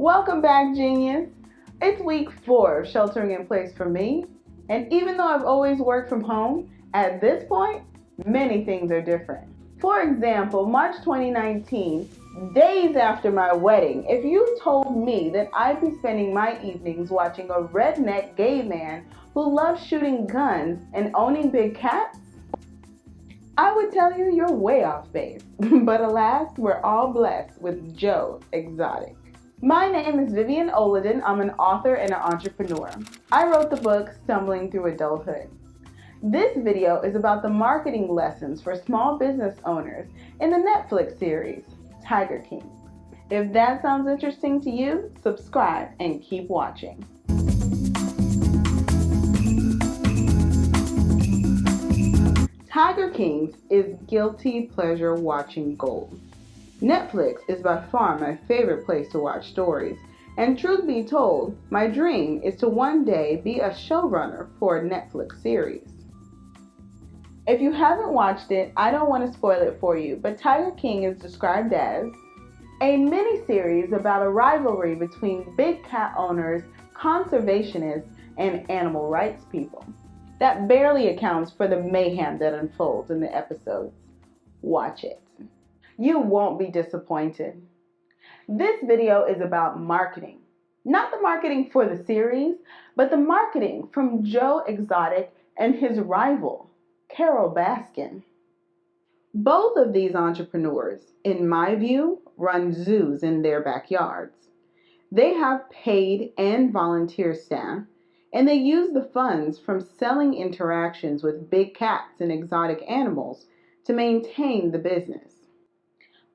Welcome back, Genius. It's week 4 of sheltering in place for me, and even though I've always worked from home, at this point, many things are different. For example, March 2019, days after my wedding, if you told me that I'd be spending my evenings watching a redneck gay man who loves shooting guns and owning big cats, I would tell you you're way off base. But alas, we're all blessed with Joe Exotic. My name is Vivian Olodun. I'm an author and an entrepreneur. I wrote the book Stumbling Through Adulthood. This video is about the marketing lessons for small business owners in the Netflix series, Tiger King. If that sounds interesting to you, subscribe and keep watching. Tiger King is guilty pleasure watching gold. Netflix is by far my favorite place to watch stories, and truth be told, my dream is to one day be a showrunner for a Netflix series. If you haven't watched it, I don't want to spoil it for you, but Tiger King is described as a mini-series about a rivalry between big cat owners, conservationists, and animal rights people. That barely accounts for the mayhem that unfolds in the episodes. Watch it. You won't be disappointed. This video is about marketing. Not the marketing for the series, but the marketing from Joe Exotic and his rival, Carole Baskin. Both of these entrepreneurs, in my view, run zoos in their backyards. They have paid and volunteer staff, and they use the funds from selling interactions with big cats and exotic animals to maintain the business.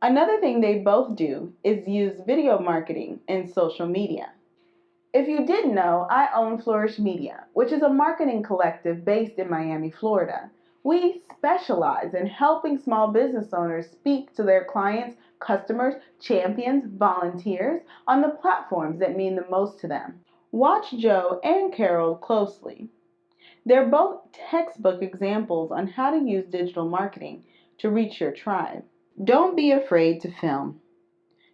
Another thing they both do is use video marketing and social media. If you didn't know, I own Flourish Media, which is a marketing collective based in Miami, Florida. We specialize in helping small business owners speak to their clients, customers, champions, volunteers on the platforms that mean the most to them. Watch Joe and Carole closely. They're both textbook examples on how to use digital marketing to reach your tribe. Don't be afraid to film.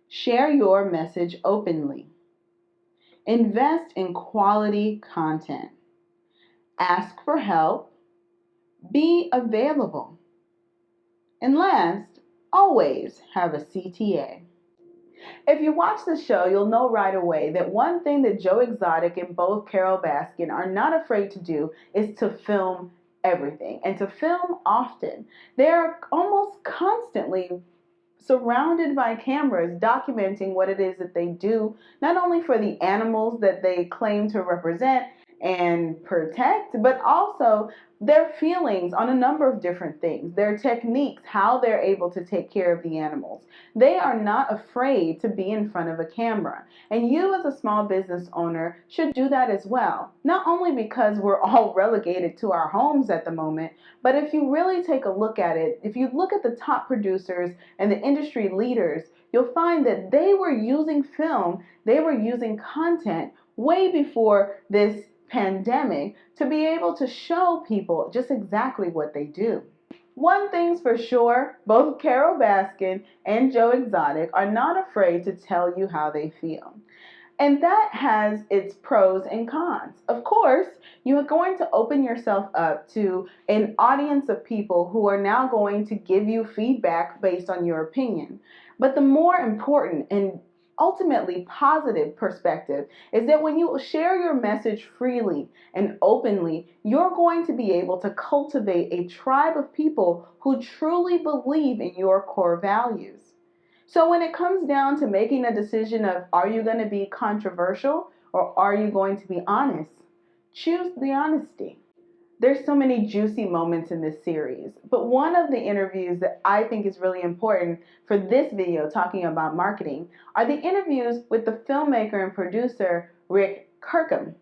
Share your message openly. Invest in quality content. Ask for help. Be available. And last, always have a CTA. If you watch the show, you'll know right away that one thing that Joe Exotic and both Carole Baskin are not afraid to do is to film everything, and to film often. They're almost constantly surrounded by cameras documenting what it is that they do, not only for the animals that they claim to represent and protect, but also their feelings on a number of different things, their techniques, how they're able to take care of the animals. They are not afraid to be in front of a camera. And you as a small business owner should do that as well. Not only because we're all relegated to our homes at the moment, but if you really take a look at it, if you look at the top producers and the industry leaders, you'll find that they were using film, they were using content way before this pandemic to be able to show people just exactly what they do. One thing's for sure, both Carole Baskin and Joe Exotic are not afraid to tell you how they feel. And that has its pros and cons. Of course, you are going to open yourself up to an audience of people who are now going to give you feedback based on your opinion. But the more important and ultimately positive perspective is that when you share your message freely and openly, you're going to be able to cultivate a tribe of people who truly believe in your core values. So when it comes down to making a decision of are you going to be controversial or are you going to be honest, choose the honesty. There's so many juicy moments in this series, but one of the interviews that I think is really important for this video talking about marketing are the interviews with the filmmaker and producer Rick Kirkham.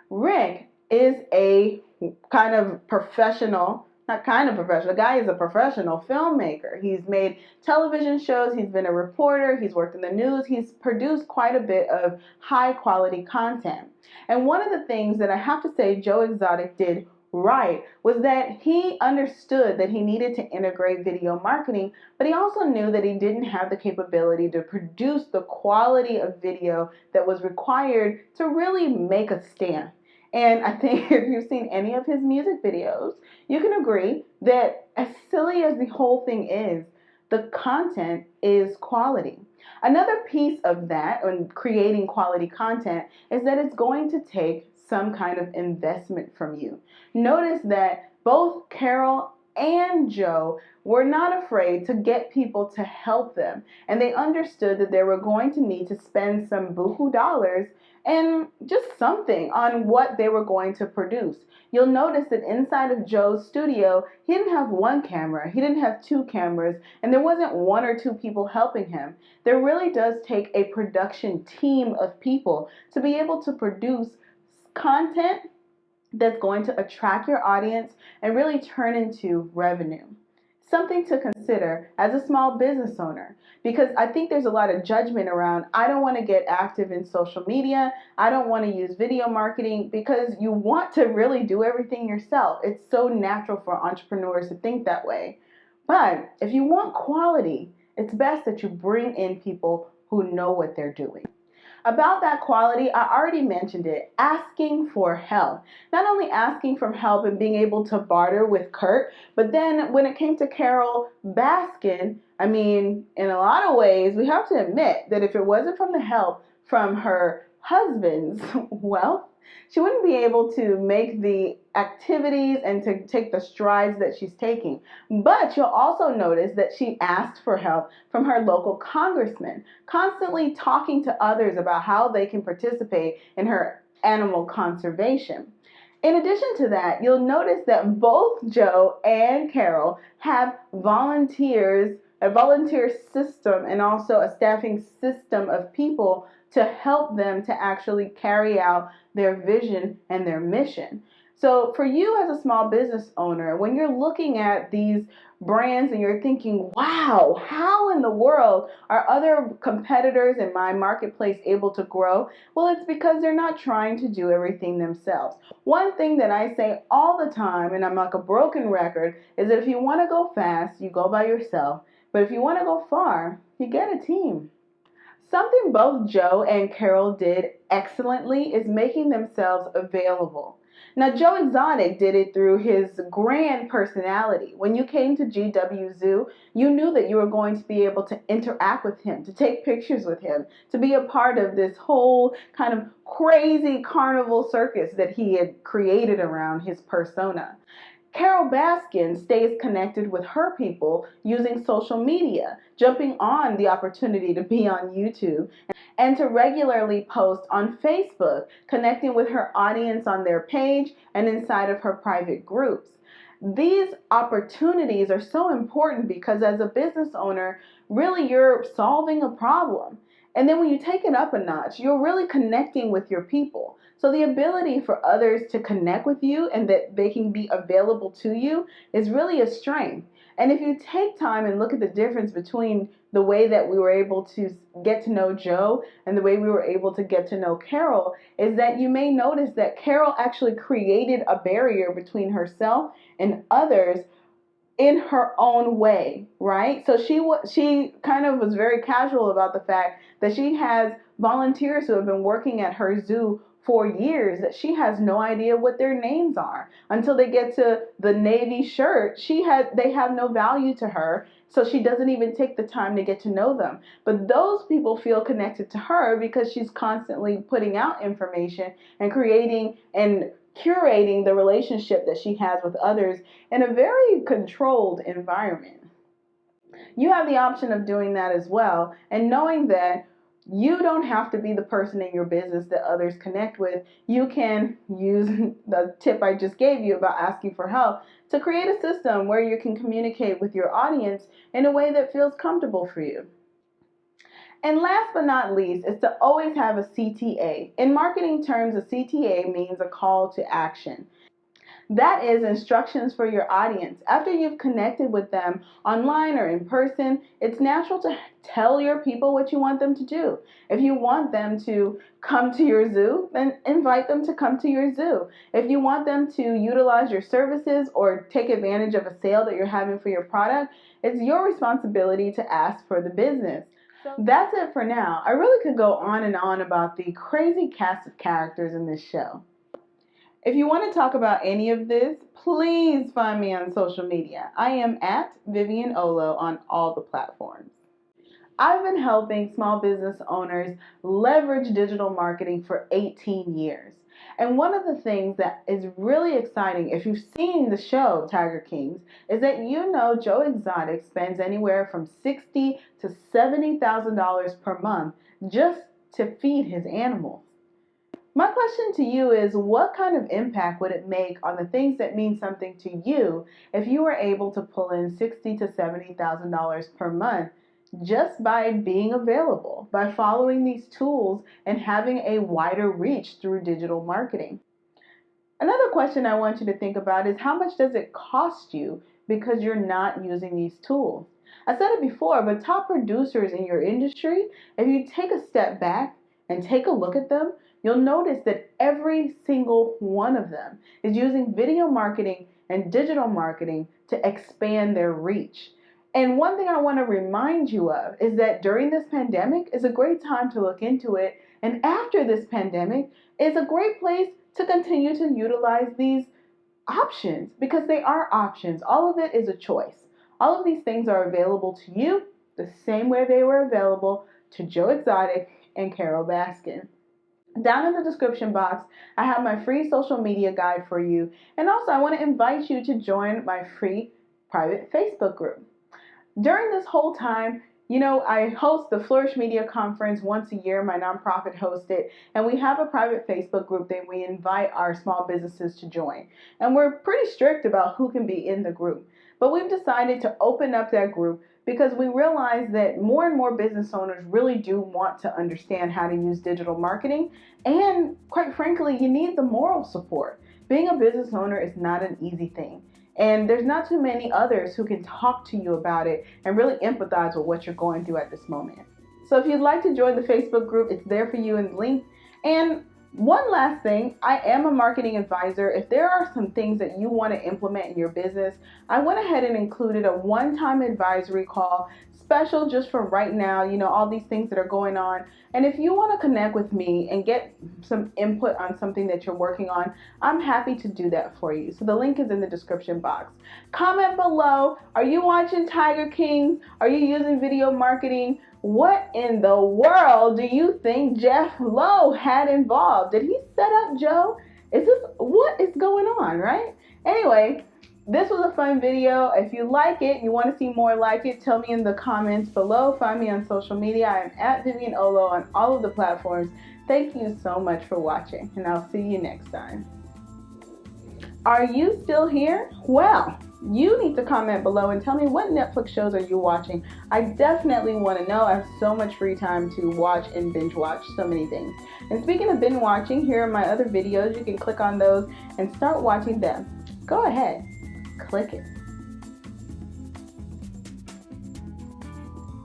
Rick is a kind of professional, the guy is a professional filmmaker. He's made television shows, he's been a reporter, he's worked in the news, he's produced quite a bit of high quality content. And one of the things that I have to say Joe Exotic did right was that he understood that he needed to integrate video marketing, but he also knew that he didn't have the capability to produce the quality of video that was required to really make a stand. And I think if you've seen any of his music videos, you can agree that as silly as the whole thing is, the content is quality. Another piece of that when creating quality content is that it's going to take some kind of investment from you. Notice that both Carol and Joe were not afraid to get people to help them, and they understood that they were going to need to spend some buku dollars and just something on what they were going to produce. You'll notice that inside of Joe's studio, he didn't have one camera, he didn't have two cameras, and there wasn't one or two people helping him. There really does take a production team of people to be able to produce content that's going to attract your audience and really turn into revenue. Something to consider as a small business owner, because I think there's a lot of judgment around, I don't want to get active in social media, I don't want to use video marketing, because you want to really do everything yourself. It's so natural for entrepreneurs to think that way. But if you want quality, it's best that you bring in people who know what they're doing. About that quality, I already mentioned it, asking for help. Not only asking for help and being able to barter with Kurt, but then when it came to Carol Baskin, I mean, in a lot of ways, we have to admit that if it wasn't from the help from her husband's wealth, she wouldn't be able to make the activities and to take the strides that she's taking. But you'll also notice that she asked for help from her local congressman, constantly talking to others about how they can participate in her animal conservation. In addition to that, you'll notice that both Joe and Carol have volunteers, a volunteer system, and also a staffing system of people to help them to actually carry out their vision and their mission. So for you as a small business owner, when you're looking at these brands and you're thinking, wow, how in the world are other competitors in my marketplace able to grow? Well, it's because they're not trying to do everything themselves. One thing that I say all the time, and I'm like a broken record, is that if you want to go fast, you go by yourself. But if you want to go far, you get a team. Something both Joe and Carol did excellently is making themselves available. Now, Joe Exotic did it through his grand personality. When you came to GW Zoo, you knew that you were going to be able to interact with him, to take pictures with him, to be a part of this whole kind of crazy carnival circus that he had created around his persona. Carol Baskin stays connected with her people using social media, jumping on the opportunity to be on YouTube and to regularly post on Facebook, connecting with her audience on their page and inside of her private groups. These opportunities are so important because as a business owner, really you're solving a problem. And then when you take it up a notch, you're really connecting with your people. So the ability for others to connect with you and that they can be available to you is really a strength. And if you take time and look at the difference between the way that we were able to get to know Joe and the way we were able to get to know Carol, is that you may notice that Carol actually created a barrier between herself and others in her own way, right? So she kind of was very casual about the fact that she has volunteers who have been working at her zoo for years that she has no idea what their names are until they get to the navy shirt. They have no value to her, so she doesn't even take the time to get to know them. But those people feel connected to her because she's constantly putting out information and creating and curating the relationship that she has with others in a very controlled environment. You have the option of doing that as well, and knowing that you don't have to be the person in your business that others connect with. You can use the tip I just gave you about asking for help to create a system where you can communicate with your audience in a way that feels comfortable for you. And last but not least is to always have a CTA. In marketing terms, a CTA means a call to action. That is instructions for your audience. After you've connected with them online or in person, it's natural to tell your people what you want them to do. If you want them to come to your zoo, then invite them to come to your zoo. If you want them to utilize your services or take advantage of a sale that you're having for your product, it's your responsibility to ask for the business. So that's it for now. I really could go on and on about the crazy cast of characters in this show. If you want to talk about any of this, please find me on social media. I am at Vivian Olodun on all the platforms. I've been helping small business owners leverage digital marketing for 18 years. And one of the things that is really exciting, if you've seen the show Tiger Kings, is that you know Joe Exotic spends anywhere from $60,000 to $70,000 per month just to feed his animals. My question to you is, what kind of impact would it make on the things that mean something to you if you were able to pull in $60,000 to $70,000 per month just by being available, by following these tools and having a wider reach through digital marketing? Another question I want you to think about is, how much does it cost you because you're not using these tools? I said it before, but top producers in your industry, if you take a step back and take a look at them, you'll notice that every single one of them is using video marketing and digital marketing to expand their reach. And one thing I want to remind you of is that during this pandemic is a great time to look into it. And after this pandemic is a great place to continue to utilize these options, because they are options. All of it is a choice. All of these things are available to you the same way they were available to Joe Exotic and Carol Baskin. Down in the description box, I have my free social media guide for you. And also, I want to invite you to join my free private Facebook group. During this whole time, I host the Flourish Media Conference once a year. My nonprofit hosts it. And we have a private Facebook group that we invite our small businesses to join. And we're pretty strict about who can be in the group. But we've decided to open up that group because we realize that more and more business owners really do want to understand how to use digital marketing. And quite frankly, you need the moral support. Being a business owner is not an easy thing. And there's not too many others who can talk to you about it and really empathize with what you're going through at this moment. So if you'd like to join the Facebook group, it's there for you in the link. And one last thing, I am a marketing advisor. If there are some things that you want to implement in your business, I went ahead and included a one-time advisory call, special just for right now, all these things that are going on. And if you want to connect with me and get some input on something that you're working on, I'm happy to do that for you. So the link is in the description box. Comment below, are you watching Tiger Kings? Are you using video marketing? What in the world do you think Jeff Lowe had involved? Did he set up Joe? What is going on, right? Anyway, this was a fun video. If you like it, you want to see more like it, tell me in the comments below. Find me on social media. I am at Vivian Olodun on all of the platforms. Thank you so much for watching, and I'll see you next time. Are you still here? Well, you need to comment below and tell me, what Netflix shows are you watching? I definitely want to know. I have so much free time to watch and binge watch so many things. And speaking of binge watching, here are my other videos. You can click on those and start watching them. Go ahead, click it.